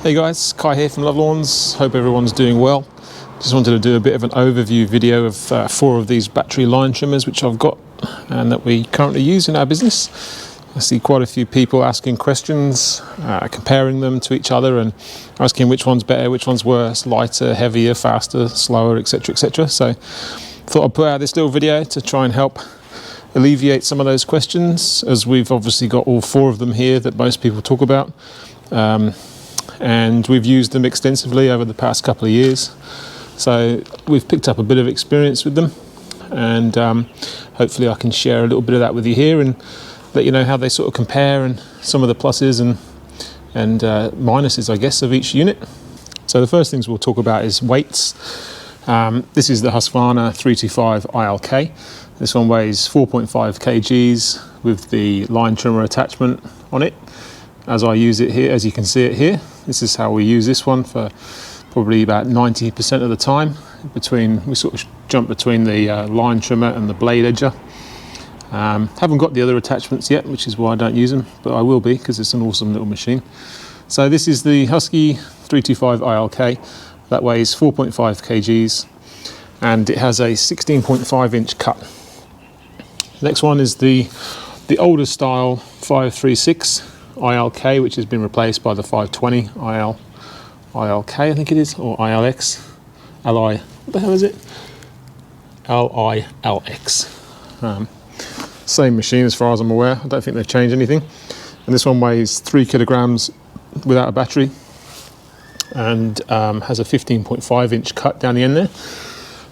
Hey guys, Kai here from Lovelawns. Hope everyone's doing well. Just wanted to do a bit of an overview video of 4 of these battery line trimmers which I've got and that we currently use in our business. I see quite a few people asking questions, comparing them to each other and asking which one's better, which one's worse, lighter, heavier, faster, slower, etc, etc. So thought I'd put out this little video to try and help alleviate some of those questions, as we've obviously got all 4 of them here that most people talk about. And we've used them extensively over the past couple of years, so we've picked up a bit of experience with them, and hopefully I can share a little bit of that with you here and let you know how they sort of compare and some of the pluses and minuses, I guess, of each unit. So the first things we'll talk about is weights. This is the Husqvarna 325 ILK. This one weighs 4.5 kgs with the line trimmer attachment on it. As I use it here, as you can see it here, this is how we use this one for probably about 90% of the time. We sort of jump between the line trimmer and the blade edger. Haven't got the other attachments yet, which is why I don't use them, but I will be because it's an awesome little machine. So this is the Husky 325 ILK. That weighs 4.5 kgs and it has a 16.5 inch cut. Next one is the older style 536 ILK, which has been replaced by the 520 ILK, I think it is, or ILX, LI, what the hell is it? LILX. Same machine as far as I'm aware. I don't think they've changed anything. And this one weighs 3 kilograms without a battery and has a 15.5 inch cut down the end there.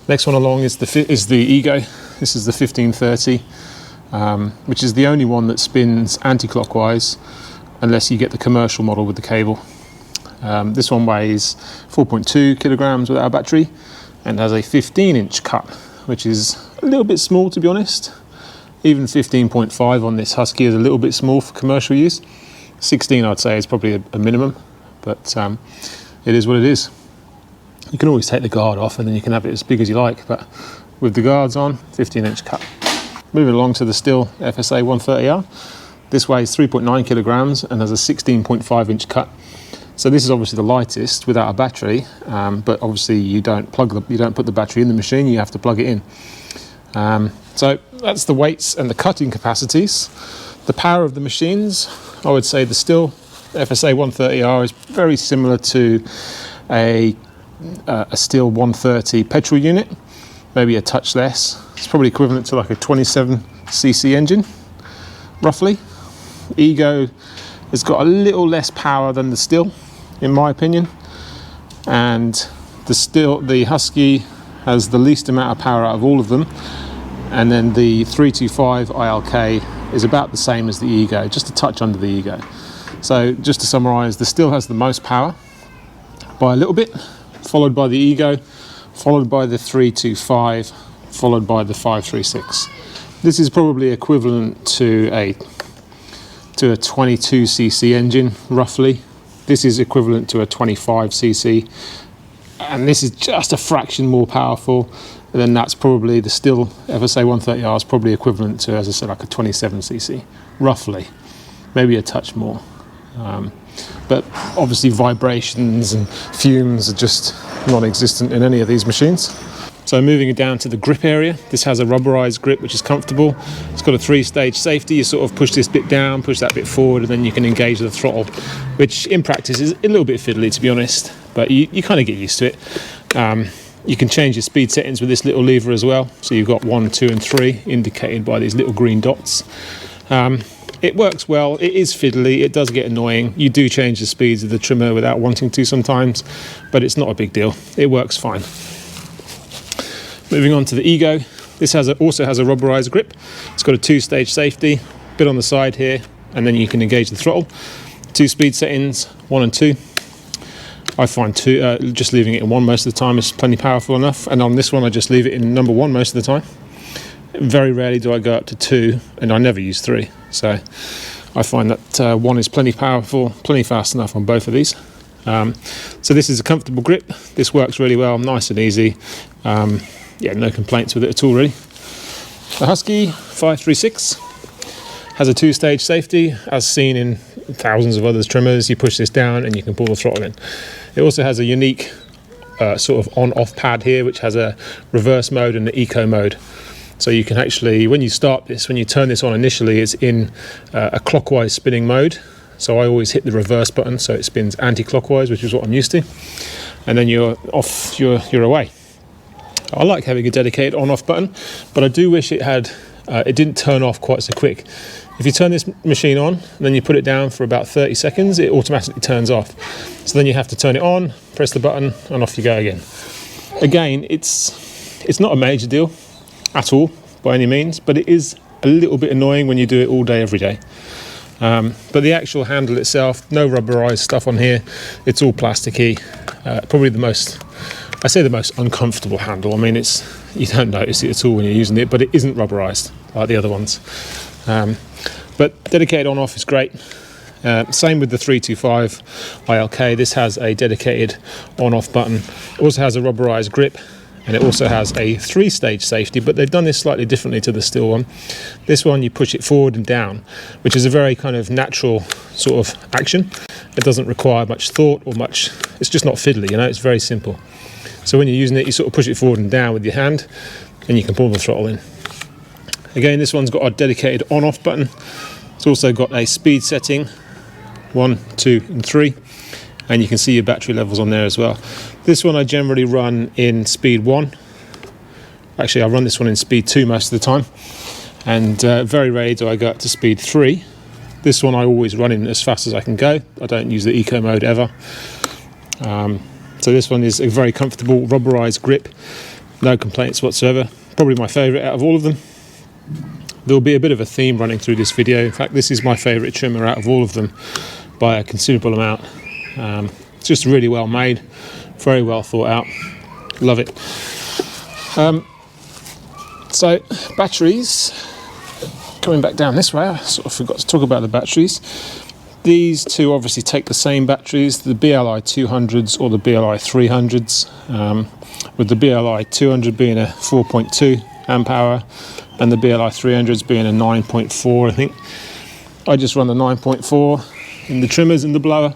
Next one along is the Ego. This is the 1530, which is the only one that spins anti-clockwise unless you get the commercial model with the cable. This one weighs 4.2 kilograms without a battery and has a 15 inch cut, which is a little bit small, to be honest. Even 15.5 on this Husky is a little bit small for commercial use. 16 I'd say is probably a minimum, but it is what it is. You can always take the guard off and then you can have it as big as you like, but with the guards on, 15 inch cut. Moving along to the Stihl FSA130R. This weighs 3.9 kilograms and has a 16.5 inch cut. So this is obviously the lightest without a battery, but obviously you don't put the battery in the machine, you have to plug it in. So that's the weights and the cutting capacities. The power of the machines, I would say the Stihl FSA130R is very similar to a Stihl 130 petrol unit, maybe a touch less. It's probably equivalent to like a 27cc engine, roughly. Ego has got a little less power than the Stihl, in my opinion, and the Husky has the least amount of power out of all of them, and then the 325 ILK is about the same as the Ego, just a touch under the Ego. So just to summarise, the Stihl has the most power by a little bit, followed by the Ego, followed by the 325, followed by the 536. This is probably equivalent to a 22cc engine, roughly. This is equivalent to a 25cc, and this is just a fraction more powerful. And then that's probably the Stihl FSA130R is probably equivalent to, as I said, like a 27cc, roughly, maybe a touch more. But obviously vibrations and fumes are just non-existent in any of these machines. So moving it down to the grip area, this has a rubberized grip which is comfortable. It's got a 3-stage safety. You sort of push this bit down, push that bit forward, and then you can engage the throttle, which in practice is a little bit fiddly, to be honest, but you kind of get used to it. You can change your speed settings with this little lever as well. So you've got 1, 2 and 3 indicated by these little green dots. It works well. It is fiddly. It does get annoying. You do change the speeds of the trimmer without wanting to sometimes, but it's not a big deal. It works fine. Moving on to the Ego, this also has a rubberized grip. It's got a 2-stage safety, bit on the side here, and then you can engage the throttle. 2 speed settings, 1 and 2. I find just leaving it in 1 most of the time is plenty powerful enough, and on this one I just leave it in number 1 most of the time. Very rarely do I go up to 2, and I never use 3. So I find that 1 is plenty powerful, plenty fast enough on both of these. So this is a comfortable grip. This works really well, nice and easy. Yeah, no complaints with it at all, really. The Husky 536 Has a 2-stage safety, as seen in thousands of other trimmers. You push this down and you can pull the throttle in. It also has a unique sort of on-off pad here, which has a reverse mode and an eco mode. So you can actually, when you start this, when you turn this on initially, it's in a clockwise spinning mode. So I always hit the reverse button, so it spins anti-clockwise, which is what I'm used to. And then you're off, you're away. I like having a dedicated on-off button, but I do wish it had, it didn't turn off quite so quick. If you turn this machine on, and then you put it down for about 30 seconds, it automatically turns off. So then you have to turn it on, press the button, and off you go again. Again, it's not a major deal at all, by any means, but it is a little bit annoying when you do it all day, every day. But the actual handle itself, no rubberized stuff on here. It's all plasticky. Probably the most uncomfortable handle. I mean, you don't notice it at all when you're using it, but it isn't rubberized like the other ones. But dedicated on-off is great. Same with the 325 ILK. This has a dedicated on-off button. It also has a rubberized grip, and it also has a 3-stage safety, but they've done this slightly differently to the Stihl one. This one, you push it forward and down, which is a very kind of natural sort of action. It doesn't require much thought or much, it's just not fiddly, you know, it's very simple. So when you're using it, you sort of push it forward and down with your hand, and you can pull the throttle in. Again, this one's got a dedicated on-off button. It's also got a speed setting, 1, 2, and 3. And you can see your battery levels on there as well. This one I generally run in speed 1. Actually, I run this one in speed 2 most of the time. And very rarely do I go up to speed 3. This one I always run in as fast as I can go. I don't use the eco mode ever. So this one is a very comfortable rubberized grip. No complaints whatsoever. Probably my favourite out of all of them. There'll be a bit of a theme running through this video. In fact, this is my favourite trimmer out of all of them by a considerable amount. It's just really well made, very well thought out. Love it. So batteries, coming back down this way, I sort of forgot to talk about the batteries. These two obviously take the same batteries, the BLI 200s or the BLI 300s, with the BLI 200 being a 4.2 amp hour and the BLI 300s being a 9.4, I think. I just run the 9.4 in the trimmers and the blower,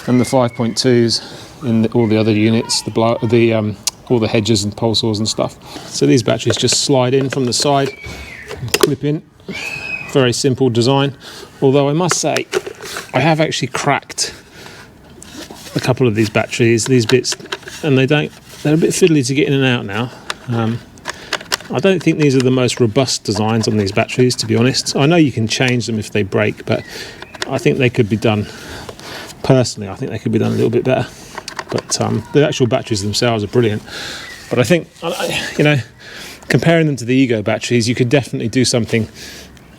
and the 5.2s in all the other units, all the hedges and pole saws and stuff. So these batteries just slide in from the side and clip in. Very simple design, although I must say I have actually cracked a couple of these batteries, these bits, and they're a bit fiddly to get in and out now. I don't think these are the most robust designs on these batteries, to be honest. I know you can change them if they break, but I think they could be done, personally, I think they could be done a little bit better. But the actual batteries themselves are brilliant. But I think, you know, comparing them to the Ego batteries, you could definitely do something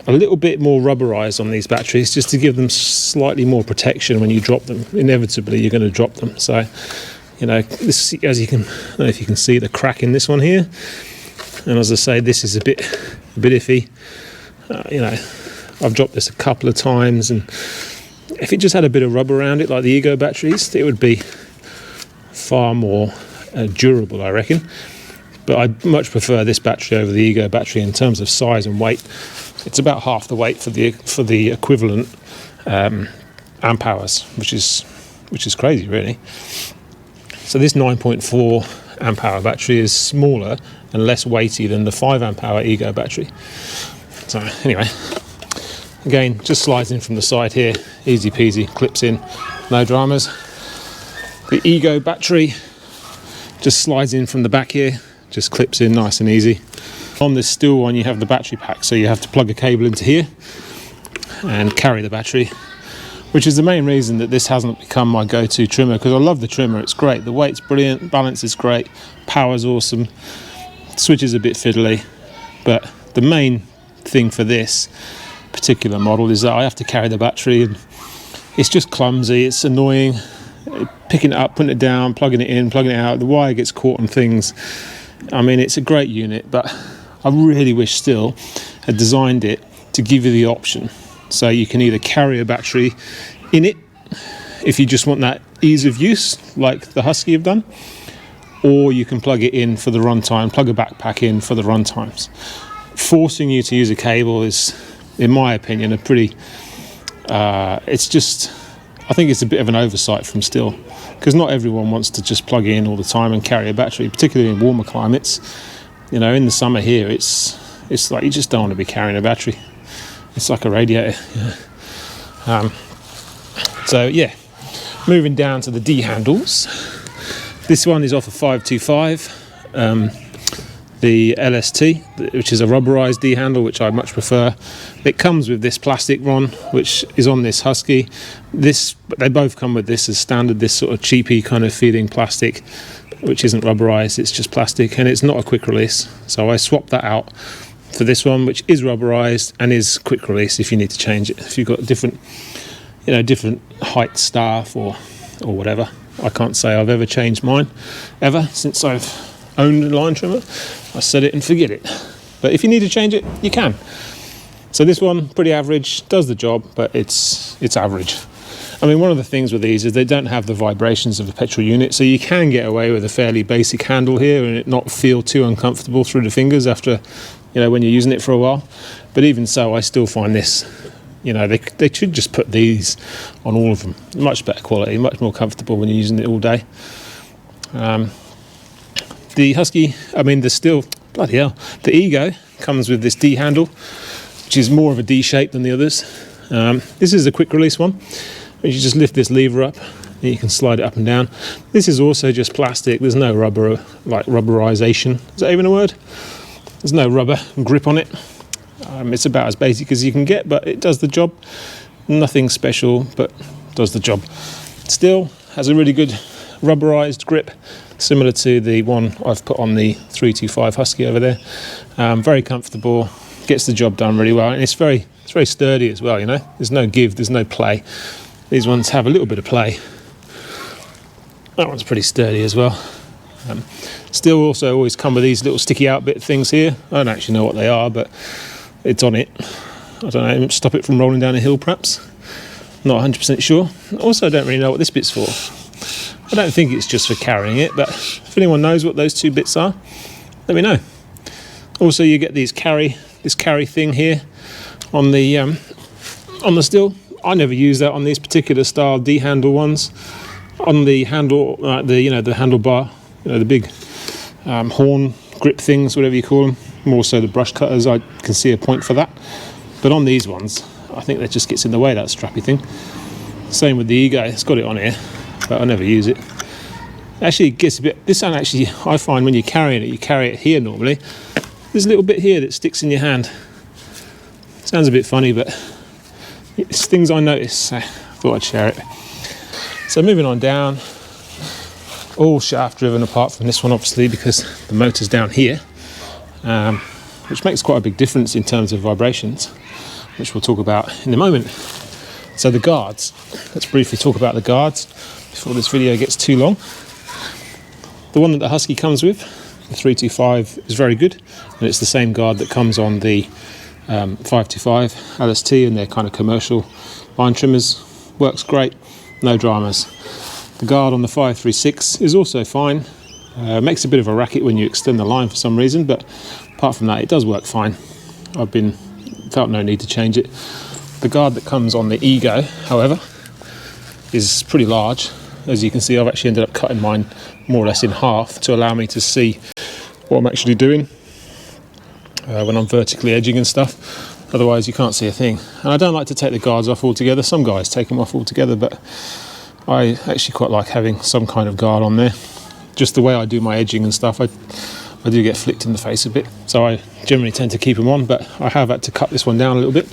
a little bit more rubberized on these batteries, just to give them slightly more protection when you drop them. Inevitably, you're going to drop them. So, you know, this, as you can, I don't know if you can see the crack in this one here. And as I say, this is a bit iffy. You know, I've dropped this a couple of times, and if it just had a bit of rubber around it, like the Ego batteries, it would be far more durable, I reckon. But I much prefer this battery over the Ego battery in terms of size and weight. It's about half the weight for the equivalent amp hours, which is crazy, really. So this 9.4 amp hour battery is smaller and less weighty than the 5 amp hour Ego battery. So anyway, again, just slides in from the side here, easy peasy, clips in, no dramas. The Ego battery just slides in from the back here, just clips in nice and easy. On this Stihl one, you have the battery pack, so you have to plug a cable into here and carry the battery, which is the main reason that this hasn't become my go-to trimmer, because I love the trimmer. It's great, the weight's brilliant, balance is great, power's awesome, switch is a bit fiddly, but the main thing for this particular model is that I have to carry the battery, and it's just clumsy, it's annoying, picking it up, putting it down, plugging it in, plugging it out, the wire gets caught on things. I mean, it's a great unit, but I really wish Stihl had designed it to give you the option, so you can either carry a battery in it if you just want that ease of use like the Husky have done, or you can plug it in for the runtime, plug a backpack in for the run times. Forcing you to use a cable is in my opinion, are pretty, it's just, I think it's a bit of an oversight from Stihl, because not everyone wants to just plug in all the time and carry a battery, particularly in warmer climates. You know, in the summer here, it's like you just don't want to be carrying a battery. It's like a radiator. So yeah, moving down to the D handles. This one is off a 525. The LST, which is a rubberized D handle, which I much prefer. It comes with this plastic one, which is on this Husky. They both come with this as standard, this sort of cheapy kind of feeling plastic, which isn't rubberized, it's just plastic, and it's not a quick release. So I swapped that out for this one, which is rubberized and is quick release if you need to change it. If you've got different height staff or whatever. I can't say I've ever changed mine, ever, since I've owned a line trimmer. I set it and forget it. But if you need to change it, you can. So this one, pretty average, does the job, but it's average. I mean, one of the things with these is they don't have the vibrations of a petrol unit, so you can get away with a fairly basic handle here and it not feel too uncomfortable through the fingers after, when you're using it for a while. But even so, I still find this, they should just put these on all of them. Much better quality, much more comfortable when you're using it all day. The Husky, the Stihl, bloody hell, the Ego comes with this D handle, which is more of a D shape than the others. This is a quick release one. You just lift this lever up and you can slide it up and down. This is also just plastic. There's no rubber, like rubberization. Is that even a word? There's no rubber grip on it. It's about as basic as you can get, but it does the job. Nothing special, but does the job. Stihl has a really good rubberized grip, similar to the one I've put on the 325 Husky over there. Very comfortable, gets the job done really well, and it's very sturdy as well. There's no give, there's no play. These ones have a little bit of play. That one's pretty sturdy as well. Stihl also always come with these little sticky out bit things here. I don't actually know what they are, but it's on it. I don't know, stop it from rolling down a hill perhaps. Not 100% sure. Also, I don't really know what this bit's for. I don't think it's just for carrying it, but if anyone knows what those two bits are, let me know. Also, you get this carry thing here on the Stihl. I never use that on these particular style D handle ones. On the handle, the handlebar, the big horn grip things, whatever you call them. More so the brush cutters, I can see a point for that. But on these ones, I think that just gets in the way, that strappy thing. Same with the Ego, it's got it on here, but I never use it. Actually, it gets a bit, this one actually, I find when you're carrying it, you carry it here normally. There's a little bit here that sticks in your hand. Sounds a bit funny, but it's things I notice, so I thought I'd share it. So moving on down, all shaft driven apart from this one obviously because the motor's down here, which makes quite a big difference in terms of vibrations, which we'll talk about in a moment. So the guards, let's briefly talk about the guards before this video gets too long. The one that the Husky comes with, the 325, is very good, and it's the same guard that comes on the 525 LST and their kind of commercial line trimmers. Works great, no dramas. The guard on the 536 is also fine. Makes a bit of a racket when you extend the line for some reason, but apart from that, it does work fine. Felt no need to change it. The guard that comes on the Ego, however, is pretty large. As you can see, I've actually ended up cutting mine more or less in half to allow me to see what I'm actually doing when I'm vertically edging and stuff. Otherwise, you can't see a thing. And I don't like to take the guards off altogether. Some guys take them off altogether, but I actually quite like having some kind of guard on there. Just the way I do my edging and stuff, I do get flicked in the face a bit. So I generally tend to keep them on, but I have had to cut this one down a little bit.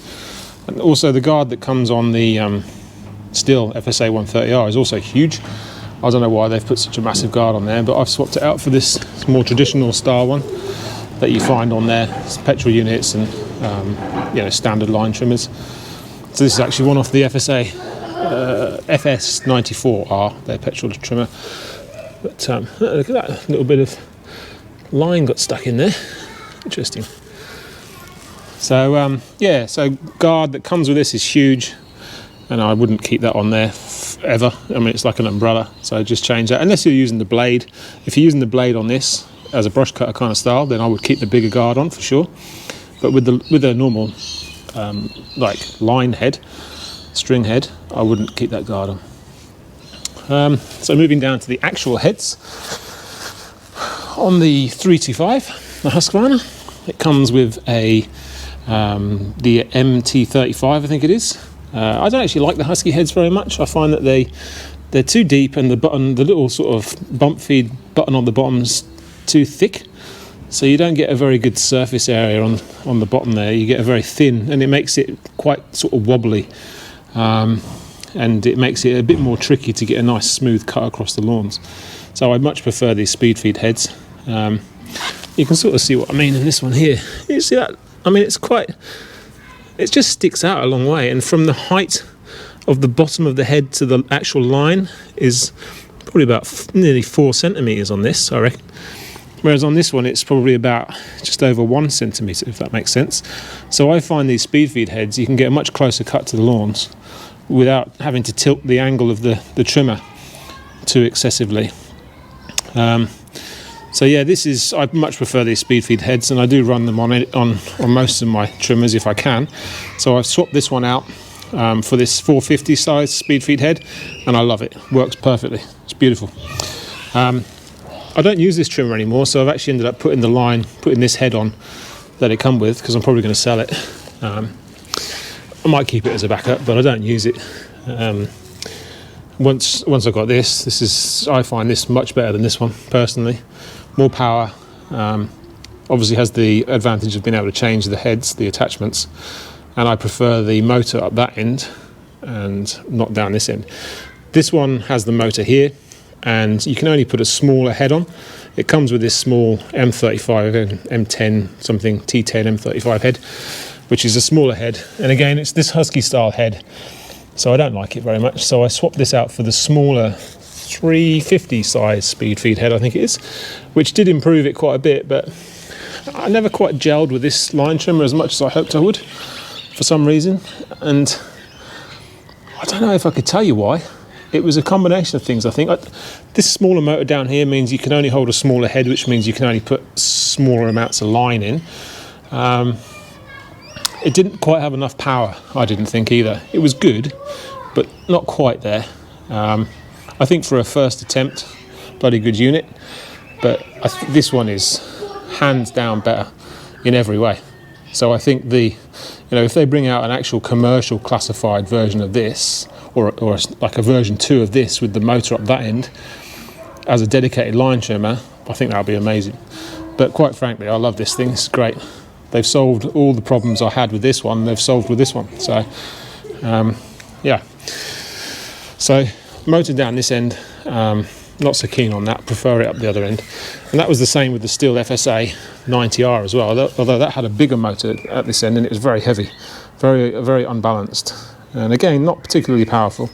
And also the guard that comes on the Stihl FSA130R is also huge. I don't know why they've put such a massive guard on there, but I've swapped it out for this more traditional style one that you find on their petrol units and standard line trimmers. So this is actually one off the FS130R, their petrol trimmer. But look at that, little bit of line got stuck in there. Interesting. So so guard that comes with this is huge, and I wouldn't keep that on there ever. I mean, it's like an umbrella, so just change that. Unless you're using the blade. If you're using the blade on this as a brush cutter kind of style, then I would keep the bigger guard on for sure. But with a normal like line head, string head, I wouldn't keep that guard on. So moving down to the actual heads. On the 325, the Husqvarna, it comes with the MT35, I think it is. I don't actually like the Husky heads very much. I find that they're too deep, and the little sort of bump feed button on the bottom's too thick. So you don't get a very good surface area on the bottom there. You get a very thin, and it makes it quite sort of wobbly. And it makes it a bit more tricky to get a nice smooth cut across the lawns. So I much prefer these speed feed heads. You can sort of see what I mean in this one here. You see that? I mean, it just sticks out a long way, and from the height of the bottom of the head to the actual line is probably about nearly 4 centimeters on this, I reckon. Whereas on this one, it's probably about just over 1 centimeter, if that makes sense. So I find these speed feed heads, you can get a much closer cut to the lawns without having to tilt the angle of the trimmer too excessively. So yeah, I much prefer these speed feed heads, and I do run them on most of my trimmers if I can. So I've swapped this one out for this 450 size speed feed head, and I love it. Works perfectly. It's beautiful. I don't use this trimmer anymore, so I've actually ended up putting this head on that it come with, because I'm probably going to sell it. I might keep it as a backup, but I don't use it. Once I've got this I find this much better than this one personally. More power. Obviously has the advantage of being able to change the heads, the attachments, and I prefer the motor up that end and not down this end. This one has the motor here, and you can only put a smaller head on. It comes with this small M35, M10 something, T10 M35 head, which is a smaller head, and again it's this Husky style head, so I don't like it very much. So I swapped this out for the smaller 350 size speed feed head, I think it is, which did improve it quite a bit, but I never quite gelled with this line trimmer as much as I hoped I would for some reason, and I don't know if I could tell you why. It was a combination of things, I think. This smaller motor down here means you can only hold a smaller head, which means you can only put smaller amounts of line in. It didn't quite have enough power, I didn't think either. It was good, but not quite there. I think for a first attempt, bloody good unit, but this one is hands down better in every way. So I think if they bring out an actual commercial classified version of this, or like a version 2 of this with the motor up that end as a dedicated line trimmer, I think that'll be amazing. But quite frankly, I love this thing. It's great. They've solved all the problems I had with this one, they've solved with this one. So yeah, so motor down this end, not so keen on that, prefer it up the other end. And that was the same with the Stihl FSA130R as well, although that had a bigger motor at this end and it was very heavy, very unbalanced, and again not particularly powerful.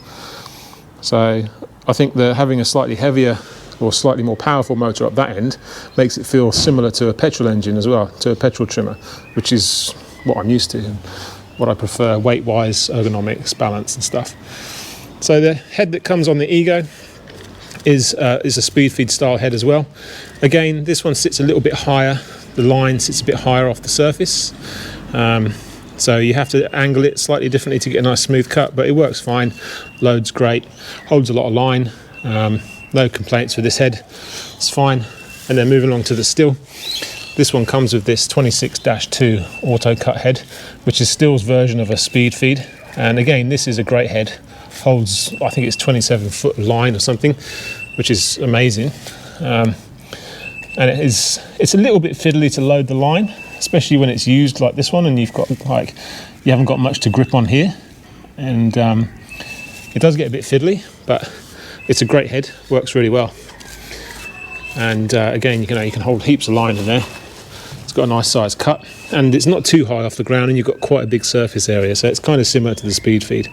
So I think that having a slightly heavier or slightly more powerful motor up that end makes it feel similar to a petrol engine as well, to a petrol trimmer, which is what I'm used to and what I prefer weight-wise, ergonomics, balance and stuff. So the head that comes on the Ego is a speed feed style head as well. Again, this one sits a little bit higher, the line sits a bit higher off the surface, so you have to angle it slightly differently to get a nice smooth cut, but it works fine, loads great, holds a lot of line, no complaints with this head, it's fine. And then moving along to the Stihl, this one comes with this 26-2 auto cut head, which is Stihl's version of a speed feed, and again this is a great head. Holds, I think it's 27 foot line or something, which is amazing. And it's a little bit fiddly to load the line, especially when it's used like this one and you haven't got much to grip on here, and it does get a bit fiddly, but it's a great head, works really well. And again, you can hold heaps of line in there. It's got a nice size cut, and it's not too high off the ground, and you've got quite a big surface area, so it's kind of similar to the speed feed.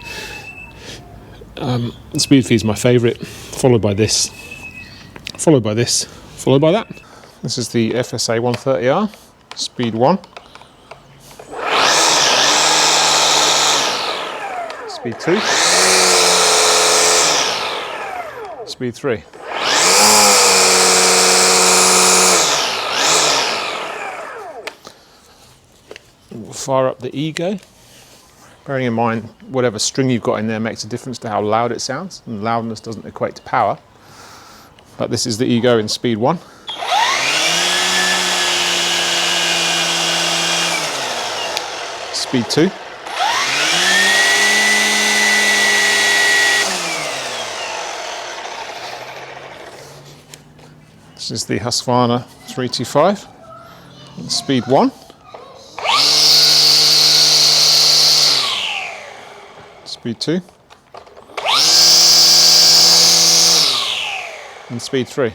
The speed feed is my favourite, followed by this, followed by this, followed by that. This is the FSA130R, speed 1. Speed 2. Speed 3. We'll fire up the Ego. Bearing in mind, whatever string you've got in there makes a difference to how loud it sounds, and loudness doesn't equate to power. But this is the Ego in speed 1. Speed 2. This is the Husqvarna 325 in speed 1. Speed 2. And speed 3.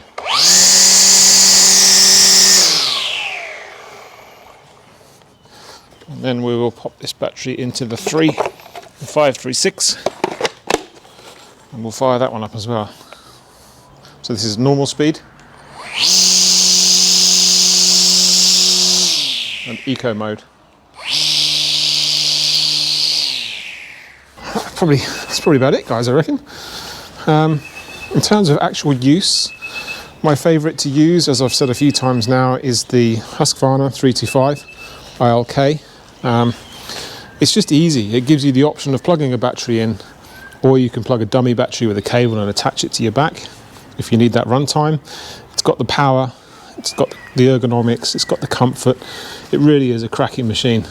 And then we will pop this battery into the 536 and we'll fire that one up as well. So this is normal speed and eco mode. That's probably about it, guys, I reckon. In terms of actual use, my favourite to use, as I've said a few times now, is the Husqvarna 325 ILK. It's just easy. It gives you the option of plugging a battery in, or you can plug a dummy battery with a cable and attach it to your back if you need that runtime. It's got the power, it's got the ergonomics, it's got the comfort. It really is a cracking machine.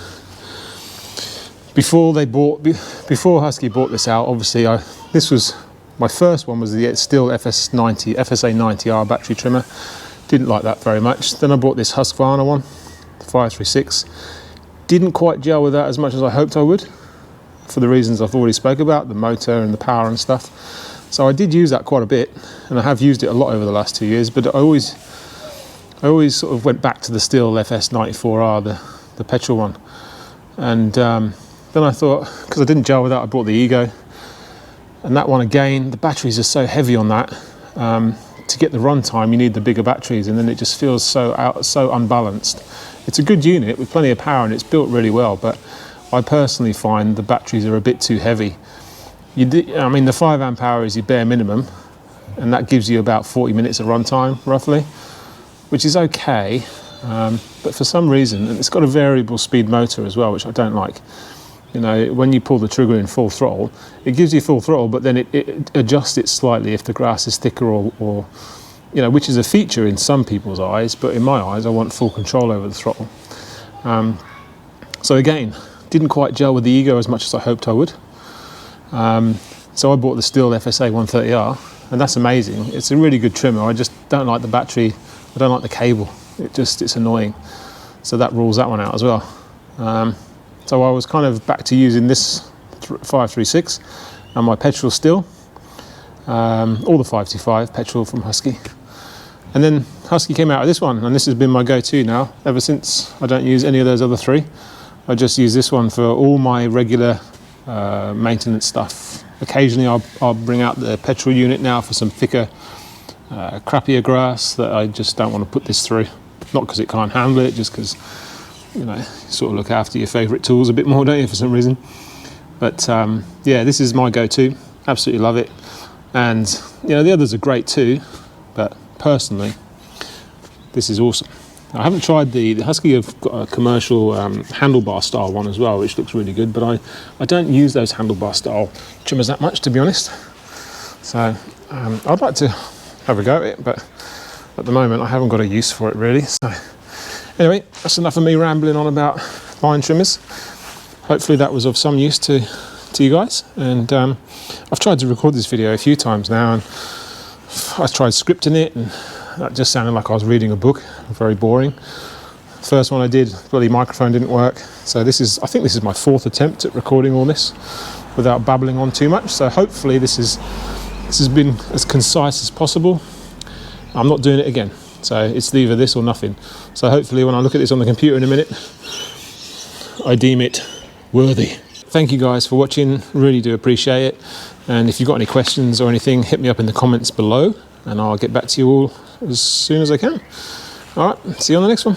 Before Husky bought this out, obviously my first one was the Stihl FSA130R battery trimmer. Didn't like that very much. Then I bought this Husqvarna one, the 536. Didn't quite gel with that as much as I hoped I would, for the reasons I've already spoke about, the motor and the power and stuff. So I did use that quite a bit, and I have used it a lot over the last 2 years, but I always sort of went back to the Stihl FS94R, the petrol one. And then I thought, because I didn't gel with that, I bought the Ego. And that one again, the batteries are so heavy on that. To get the runtime, you need the bigger batteries, and then it just feels so unbalanced. It's a good unit with plenty of power, and it's built really well, but I personally find the batteries are a bit too heavy. I mean, the 5 amp hour is your bare minimum, and that gives you about 40 minutes of runtime, roughly, which is okay. But for some reason, and it's got a variable speed motor as well, which I don't like. You know, when you pull the trigger in full throttle, it gives you full throttle, but then it adjusts it slightly if the grass is thicker or you know, which is a feature in some people's eyes, but in my eyes, I want full control over the throttle. So again, didn't quite gel with the Ego as much as I hoped I would. So I bought the Stihl FSA130R, and that's amazing. It's a really good trimmer. I just don't like the battery. I don't like the cable. It's annoying. So that rules that one out as well. So I was kind of back to using this 536 and my petrol Stihl, or the 525 petrol from Husky. And then Husky came out with this one, and this has been my go-to now ever since. I don't use any of those other three. I just use this one for all my regular maintenance stuff. Occasionally I'll bring out the petrol unit now for some thicker, crappier grass that I just don't want to put this through. Not because it can't handle it, just because, you know, you sort of look after your favourite tools a bit more, don't you, for some reason. But yeah, this is my go-to. Absolutely love it. And you know, the others are great too, but personally, this is awesome. I haven't tried the Husky. Have got a commercial handlebar style one as well, which looks really good, but I don't use those handlebar style trimmers that much, to be honest. So I'd like to have a go at it, but at the moment I haven't got a use for it really. So anyway, that's enough of me rambling on about line trimmers. Hopefully that was of some use to you guys. And I've tried to record this video a few times now, and I tried scripting it, and that just sounded like I was reading a book. Very boring. First one I did, bloody microphone didn't work. So I think this is my 4th attempt at recording all this without babbling on too much. So hopefully this has been as concise as possible. I'm not doing it again. So it's either this or nothing. So hopefully when I look at this on the computer in a minute, I deem it worthy. Thank you guys for watching, really do appreciate it. And if you've got any questions or anything, hit me up in the comments below and I'll get back to you all as soon as I can. All right, see you on the next one.